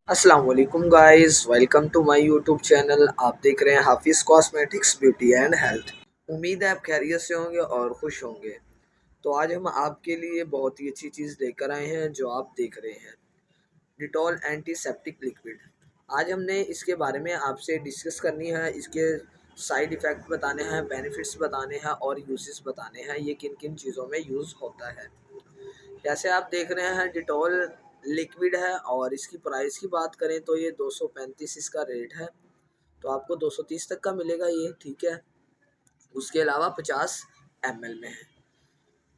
अस्सलाम वालेकुम guys, welcome to my YouTube channel. आप देख रहे हैं हाफिज़ कॉस्मेटिक्स ब्यूटी एंड हेल्थ। उम्मीद है आप खैरियत से होंगे और खुश होंगे। तो आज हम आपके लिए बहुत ही अच्छी चीज़ लेकर आए हैं जो आप देख रहे हैं, डिटॉल एंटीसेप्टिक लिक्विड। आज हमने इसके बारे में आपसे डिस्कस करनी है, इसके साइड इफ़ेक्ट बताने हैं, बेनिफिट्स बताने हैं और यूजेस बताने हैं, ये किन किन चीज़ों में यूज़ होता है। जैसे आप देख रहे हैं डिटॉल लिक्विड है और इसकी प्राइस की बात करें तो ये 235 इसका रेट है। तो आपको 230 तक का मिलेगा ये, ठीक है। उसके अलावा 50 ml में है।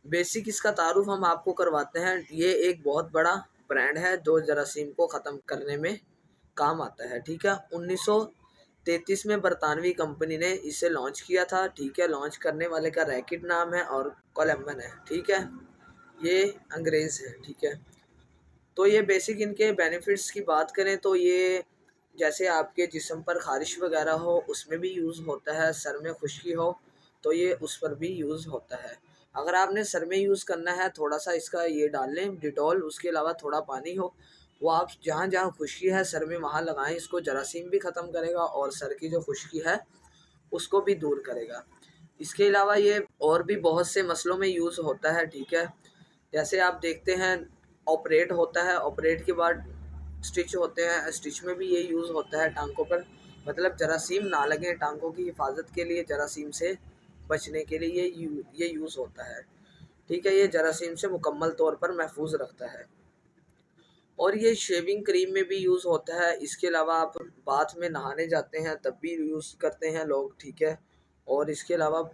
बेसिक इसका तारुफ हम आपको करवाते हैं। ये एक बहुत बड़ा ब्रांड है जो जरासीम को ख़त्म करने में काम आता है, ठीक है। 1933 में बरतानवी कंपनी ने इसे लॉन्च किया था, ठीक है। लॉन्च करने वाले का रैकेट नाम है और कोलम्बन है, ठीक है। ये अंग्रेज़ है, ठीक है। तो ये बेसिक इनके बेनिफिट्स की बात करें तो ये जैसे आपके जिस्म पर ख़ारिश वगैरह हो उसमें भी यूज़ होता है, सर में खुश्की हो तो ये उस पर भी यूज़ होता है। अगर आपने सर में यूज़ करना है थोड़ा सा इसका ये डाल लें डिटॉल, उसके अलावा थोड़ा पानी हो, वो आप जहाँ जहाँ खुश्की है सर में वहाँ लगाएं। इसको जरासीम भी ख़त्म करेगा और सर की जो खुश्की है उसको भी दूर करेगा। इसके अलावा ये और भी बहुत से मसलों में यूज़ होता है, ठीक है। जैसे आप देखते हैं ऑपरेट होता है, ऑपरेट के बाद स्टिच होते हैं, स्टिच में भी ये यूज़ होता है टांगों पर। मतलब जरासीम ना लगे, टांगों की हिफाजत के लिए, जरासीम से बचने के लिए ये यूज़ होता है, ठीक है। ये जरासीम से मुकम्मल तौर पर महफूज रखता है। और ये शेविंग क्रीम में भी यूज़ होता है। इसके अलावा आप बाथ में नहाने जाते हैं तब भी यूज़ करते हैं लोग, ठीक है। और इसके अलावा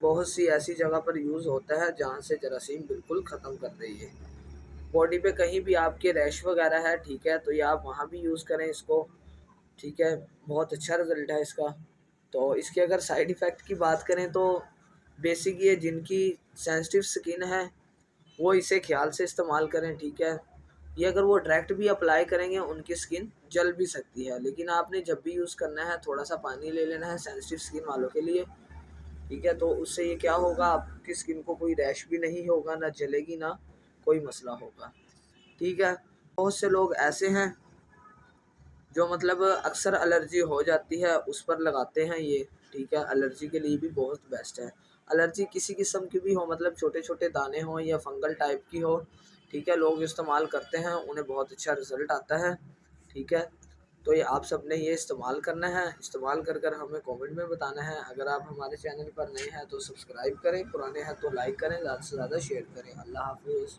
बहुत सी ऐसी जगह पर यूज़ होता है जहाँ से जरासीम बिल्कुल ख़त्म कर रही है। बॉडी पे कहीं भी आपके रैश वगैरह है, ठीक है, तो ये आप वहाँ भी यूज़ करें इसको, ठीक है। बहुत अच्छा रिज़ल्ट है इसका। तो इसके अगर साइड इफ़ेक्ट की बात करें तो बेसिक ये जिनकी सेंसिटिव स्किन है वो इसे ख्याल से इस्तेमाल करें, ठीक है। ये अगर वो डायरेक्ट भी अप्लाई करेंगे उनकी स्किन जल भी सकती है, लेकिन आपने जब भी यूज़ करना है थोड़ा सा पानी ले लेना है सेंसिटिव स्किन वालों के लिए, ठीक है। तो उससे ये क्या होगा, आपकी स्किन को कोई रैश भी नहीं होगा, ना जलेगी, ना कोई मसला होगा, ठीक है। बहुत से लोग ऐसे हैं जो मतलब अक्सर एलर्जी हो जाती है उस पर लगाते हैं ये, ठीक है। एलर्जी के लिए भी बहुत बेस्ट है। एलर्जी किसी किस्म की भी हो, मतलब छोटे छोटे दाने हों या फंगल टाइप की हो, ठीक है, लोग इस्तेमाल करते हैं, उन्हें बहुत अच्छा रिज़ल्ट आता है, ठीक है। तो ये आप सब ने ये इस्तेमाल करना है, इस्तेमाल कर कर हमें कमेंट में बताना है। अगर आप हमारे चैनल पर नए हैं तो सब्सक्राइब करें, पुराने हैं तो लाइक करें, ज़्यादा से ज़्यादा शेयर करें। अल्लाह हाफिज़।